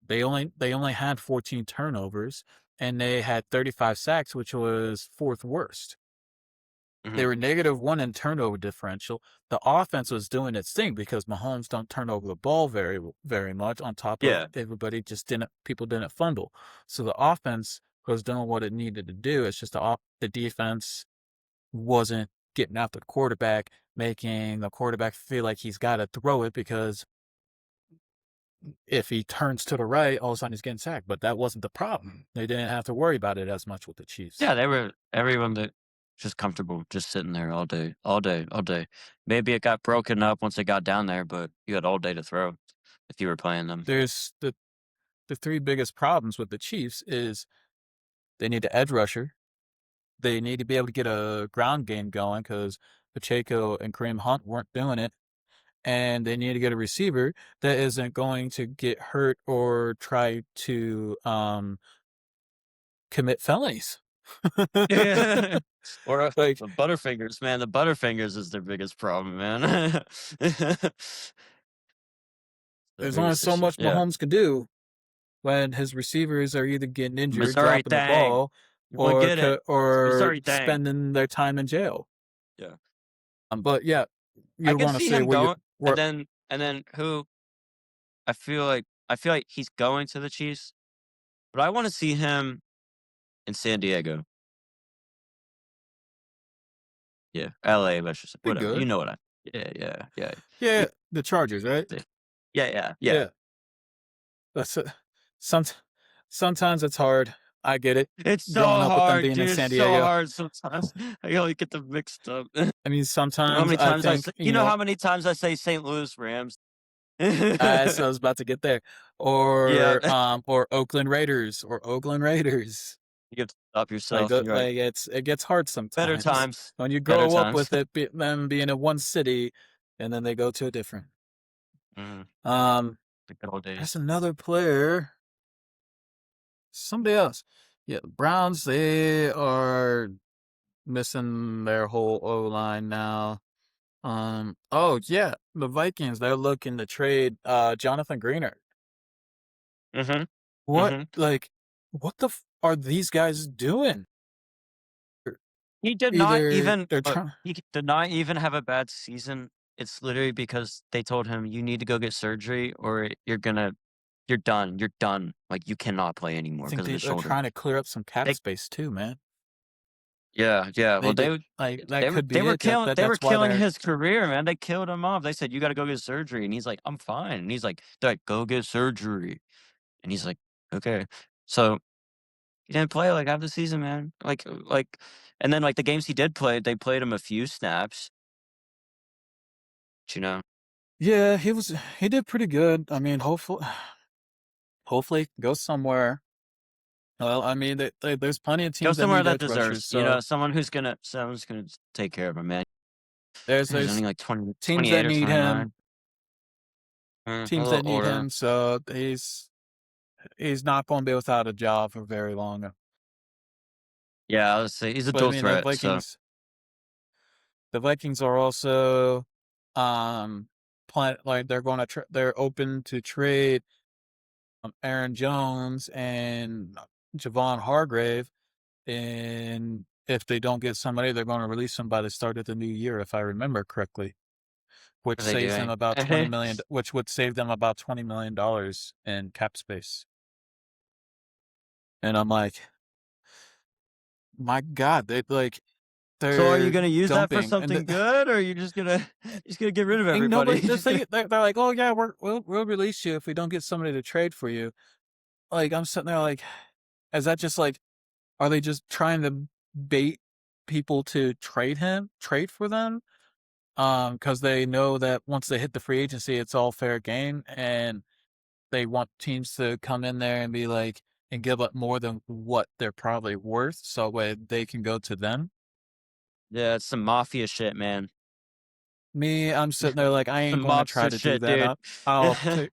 They only had 14 turnovers and they had 35 sacks, which was fourth worst. They Mhm. were -1 in turnover differential. The offense was doing its thing because Mahomes don't turn over the ball very much. On top of Yeah. everybody just didn't people didn't fumble, so the offense was doing what it needed to do. It's just the defense wasn't getting after the quarterback, making the quarterback feel like he's got to throw it because if he turns to the right, all of a sudden he's getting sacked. But that wasn't the problem. They didn't have to worry about it as much with the Chiefs. Yeah, they were everyone that just comfortable, just sitting there all day, all day, all day. Maybe it got broken up once they got down there, but you had all day to throw if you were playing them. There's the three biggest problems with the Chiefs is they need an edge rusher. They need to be able to get a ground game going because Pacheco and Kareem Hunt weren't doing it. And they need to get a receiver that isn't going to get hurt or try to commit felonies. Yeah. Or, Like, the Butterfingers, man, the Butterfingers is their biggest problem, man. The there's only biggest so issue. much Yeah. Mahomes can do when his receivers are either getting injured, Missouri dropping the thing. ball, You wanna or get it. It's or Missouri thing. spending their time in jail. Yeah. But yeah, I you're can going to see say him where you going, where and then who I feel like he's going to the Chiefs, but I wanna see him in San Diego. Yeah, LA, let's just say, be whatever, you good. know what I yeah, yeah, yeah. Yeah, You the Chargers, right? yeah, yeah, yeah, yeah. Yeah, that's it. Some sometimes it's hard. I get it. It's so Growing up with them hard, being in dude, it's San so Diego. hard sometimes. I only get them mixed up. I mean, How sometimes many I times I say think, you know how many times I say St. Louis Rams? so I was about to get there, Yeah, or Oakland Raiders, or Oakland Raiders. you have to stop yourself, you're right. Like it gets hard Better sometimes times, when you better grow up times. with them being in one city, and then they go to a different. Mhm, Um, the good old that's days. another player. Somebody else. Yeah, the Browns. They are missing their whole O line now. Oh yeah, the Vikings. They're looking to trade Jonathan Greener. Mhm, What mhm. like what are these guys doing? He did not Either even they're trying. he did not even have a bad season. It's literally because they told him, "You need to go get surgery or you're done. You're done. Like, you cannot play I anymore think because of his they're shoulder." trying to clear up some cap They space too, man. Yeah, yeah. Well, They did like that could be it. they were That's why killing they're his career, man. They killed him off. They said, "You gotta go get surgery." And he's like, "I'm fine." And he's like, they're like, "Go get surgery." And he's like, "Okay." So he didn't play like half the season, man. And then like the games he did play, they played him a few snaps, you know. yeah, he did pretty good. I mean, hopefully go somewhere. Well, I mean, there's plenty of Go teams that somewhere need that edge rushers, deserves, so someone's gonna take care of him, man. He's there's only like 20, teams that 28 or need him, 29. A teams little that need older. him, so he's not going to be without a job for very long. Yeah, I would say he's a But I dual mean, threat, so the Vikings are also plan like they're open to trade Aaron Jones and Javon Hargrave, and if they don't get somebody, they're going to release them by the start of the new year, if I remember correctly, which what are they saves them doing? about 20 million, which would save them about $20 million in cap space. And I'm like, my God, So are you they're gonna use that for dumping, and something good, or are you just gonna you're just gonna get rid of ain't everybody? nobody. The thing, they're like, oh yeah, we'll release you if we don't get somebody to trade for you. Like I'm sitting there like, is that just like, are they just trying to bait people to trade for them? Because they know that once they hit the free agency, it's all fair game, and they want teams to come in there and be like and give up more than what they're probably worth, so way they can go to them. Yeah, it's some mafia shit, man. Me, I'm sitting there like I ain't Some going to try mobster to do shit, that. dude.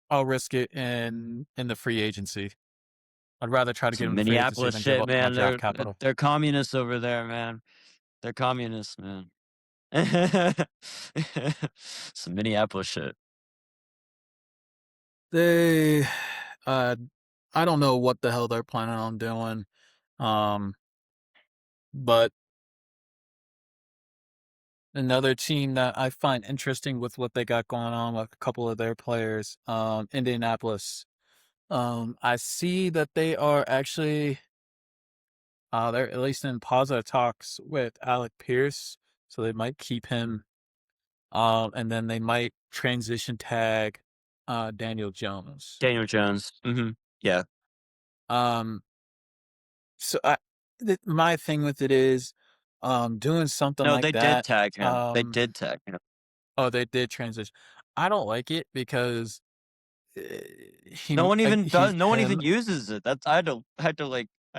I'll risk it in the free agency. I'd rather try to get Some him to free agency Minneapolis than give shit, up my man. draft capital. They're communists over there, man. They're communists, man. Some Minneapolis shit. They, uh, I don't know what the hell they're planning on doing. Um, but another team that I find interesting with what they got going on with a couple of their players, Indianapolis. I see that they are actually, they're at least in positive talks with Alec Pierce, so they might keep him. And then they might transition tag, Daniel Jones. Daniel Jones. Yeah. Um, so my thing with it is, doing something No, like they did that. tag him. They Um, did tag him. oh, they did transition. I don't like it because eh, No one even he's does. No one even him. uses it. That's I had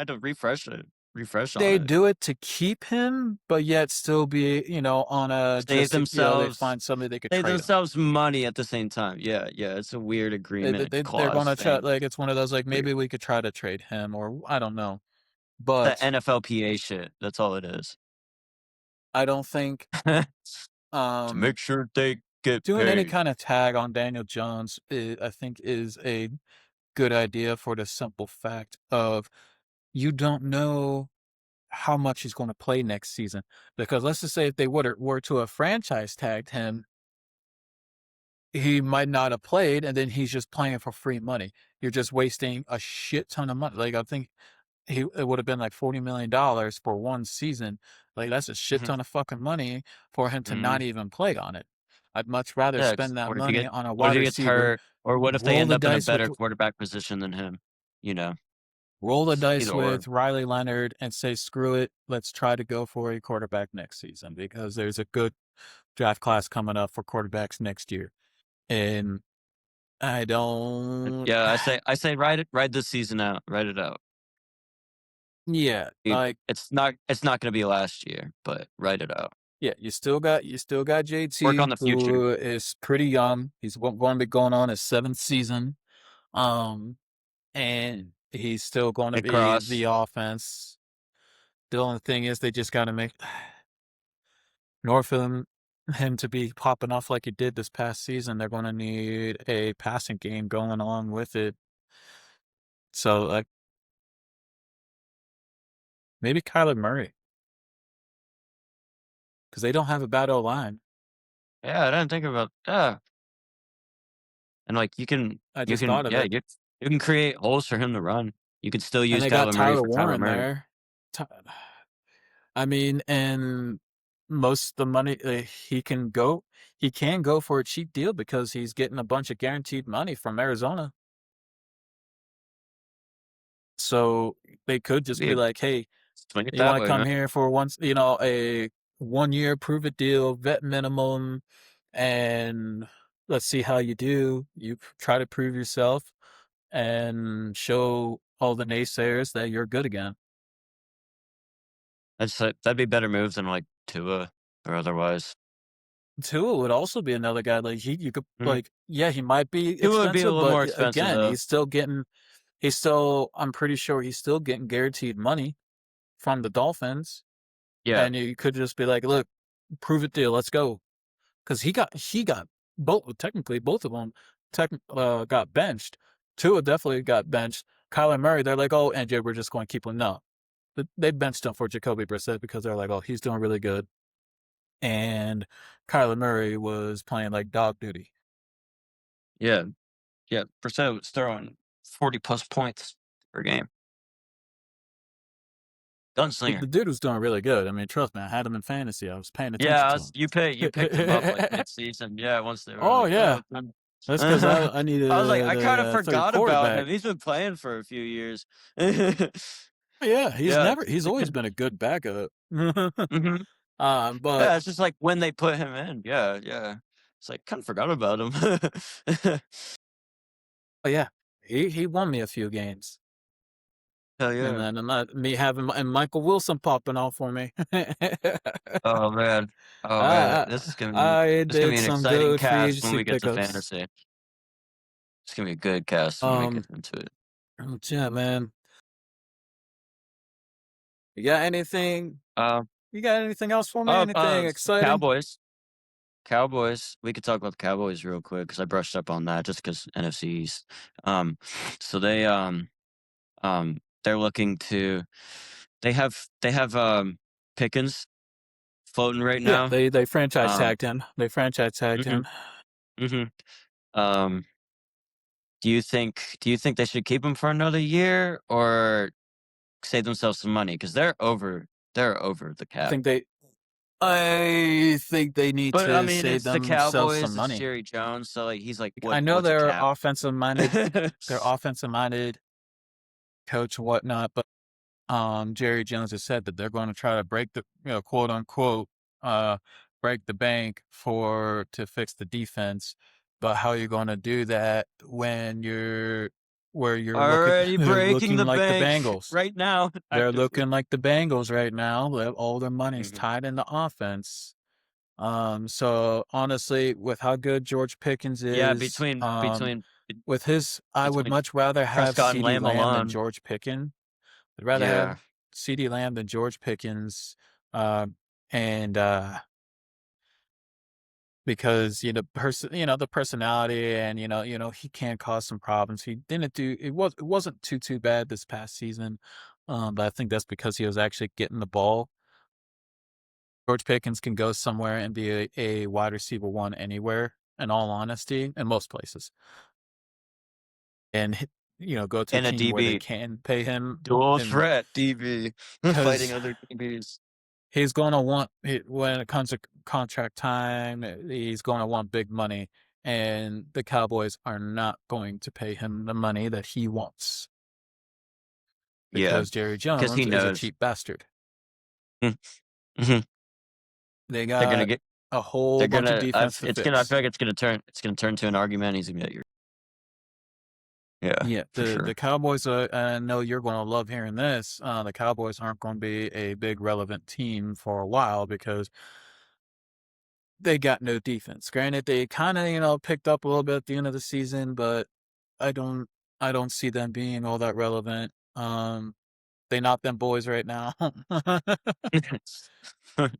to refresh it. Refresh on They it. do it to keep him, but yet still be, on a Save just, they themselves find somebody they could save trade him. themselves money at the same time. Yeah, yeah. It's a weird agreement They're clause gonna try, thing. like, it's one of those, like, Weird. maybe we could try to trade him, or I don't know. The But NFLPA shit. That's all it is. I don't think, To um, make sure they get doing any paid. kind of tag on Daniel Jones, I think, is a good idea for the simple fact of you don't know how much he's gonna play next season. Because let's just say if they were to have franchise tagged him, he might not have played, and then he's just playing for free money. You're just wasting a shit ton of money. Like, I think it would have been like $40 million for one season. Like, that's a shit Mhm, ton of fucking money for him to mhm. not even play on it. I'd much rather Yeah, 'cause spend that what if he money on a what if wide he gets receiver, hurt, or what if they roll end the up in a dice with better quarterback position than him? You know? roll the dice Either or. with Riley Leonard and say, screw it, let's try to go for a quarterback next season because there's a good draft class coming up for quarterbacks next year. And I don't, Yeah, I say ride this season out. Ride it out. yeah, It like, it's not gonna be last year, but ride it out. yeah, you still got Work on JT, the future. who is pretty young. He's going to be going on his seventh season. Um, and he's still going to And be the Cross. offense. The only thing is they just got to make north of him to be popping off like he did this past season. They're going to need a passing game going along with it. So, like, maybe Kyler Murray, because they don't have a bad O line. Yeah, I didn't think about and, like, I just thought of yeah, it. you can create holes for him to run. You could still And use they got Kyler Murray Tyler for Kyler Warren Murray. there. I mean, and most of the money, he can go for a cheap deal because he's getting a bunch of guaranteed money from Arizona. So they could just be Maybe like, "Hey, swing it you that want to way, come man. here for once, a 1 year prove it deal, vet minimum, and let's see how you do. You try to prove yourself and show all the naysayers that you're good again." That'd be better moves than, like, Tua or otherwise. Tua would also be another guy, like, you could, Mhm. like, yeah, he might be Tua would be a expensive, little but more expensive, again, though. I'm pretty sure he's still getting guaranteed money from the Dolphins, Yeah. and you could just be like, "Look, prove it deal, let's go," because he got technically both of them got benched. Tua definitely got benched. Kyler Murray, they're like, "Oh, NJ, we're just going to keep him." No, they benched him for Jacoby Brissett because they're like, "Oh, he's doing really good," and Kyler Murray was playing like dog duty. Yeah. Yeah. Brissett was throwing 40 plus points per game. The Gunslinger. dude was doing really good. I mean, trust me, I had him in fantasy. I was paying attention Yeah, to him. you picked him up, like, mid-season. Yeah, once they were Oh like, "Oh, yeah, done." that's because I needed I was like, "I kinda a third forgot about him. quarterback. He's been playing for a few years." Yeah, Yeah. he's always been a good backup. Mhm. But Yeah, it's just like when they put him in. Yeah, yeah. It's like, kinda forgot about him. yeah, he won me a few games. Hell and yeah. then I'm not me having and Michael Wilson popping off for me. Oh man. Oh man. I, This is gonna be I this is gonna did be an some exciting good free cast when agency we get to pickups. fantasy. It's gonna be a good cast when we get Um, into it. yeah, man. You got anything? Um, You got anything else for me? oh, Anything exciting? Cowboys. Cowboys. We could talk about the Cowboys real quick because I brushed up on that just because NFC East. Um, so they're looking to they have Pickens floating right Yeah, now. they franchise Um, tagged him. They franchise tagged mhm, him. mhm. Um, do you think they should keep him for another year or save themselves some money because they're over the I cap. think they I think they need But I to mean, save it's the themselves some Cowboys, it's money. Jerry Jones, so like he's like, I know what's a cap? they're offensive minded coach and whatnot, but Jerry Jones has said that they're going to try to break the quote unquote uh break the bank for to fix the defense. But how are you going to do that when you're looking Already breaking looking the like the bank Bengals? right now, They're actively. looking like the Bengals right now. All their money's Mhm. tied in the offense. So honestly, with how good George Pickens Yeah, is, with his, I would between much rather have Prescott and CeeDee Lamb Lamb than alone. George Pickens. I'd rather have Yeah, CeeDee Lamb than George Pickens, and because the personality and he can cause some problems. He didn't do it wasn't too bad this past season, but I think that's because he was actually getting the ball. George Pickens can go somewhere and be a wide receiver one anywhere. In all honesty, in most places, and go to a and a team where they DB, can pay him, dual and threat DB, fighting because other DBs. he's going to want when it comes to contract time, he's going to want big money, and the Cowboys are not going to pay him the money that he wants Yeah, because Jerry because he Jones is a knows. cheap bastard. Mhm. They They're gonna got get. a whole They're bunch of gonna. defense to It's gonna. I fix. feel like it's gonna turn to an argument. He's gonna get your. Yeah, Yeah, for the sure. Cowboys. I know you're going to love hearing this. The Cowboys aren't going to be a big relevant team for a while because they got no defense. Granted, they kind of picked up a little bit at the end of the season, but I don't I don't see them being all that relevant. They not them boys right now.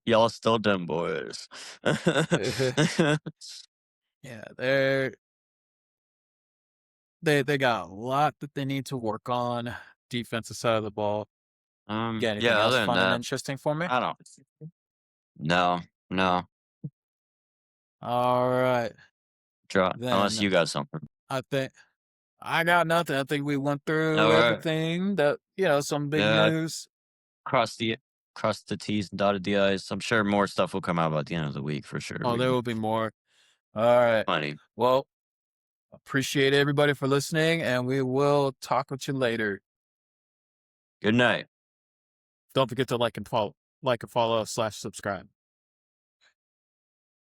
Y'all still dumb boys. Yeah, they got a lot that they need to work on defensive side of the ball. Got anything Yeah. else Other than fun and that, interesting for me? I don't. No, no. All right, Draw unless then you got something. I think I got nothing. I think we went All through right. everything that some big Yeah. news. Cross the cross the T's and dotted the I's. I'm sure more stuff will come out by the end of the week for sure. Oh, We there can will be more. All right. plenty. Well, appreciate everybody for listening, and we will talk with you later. Good night. Don't forget to like and follow /subscribe.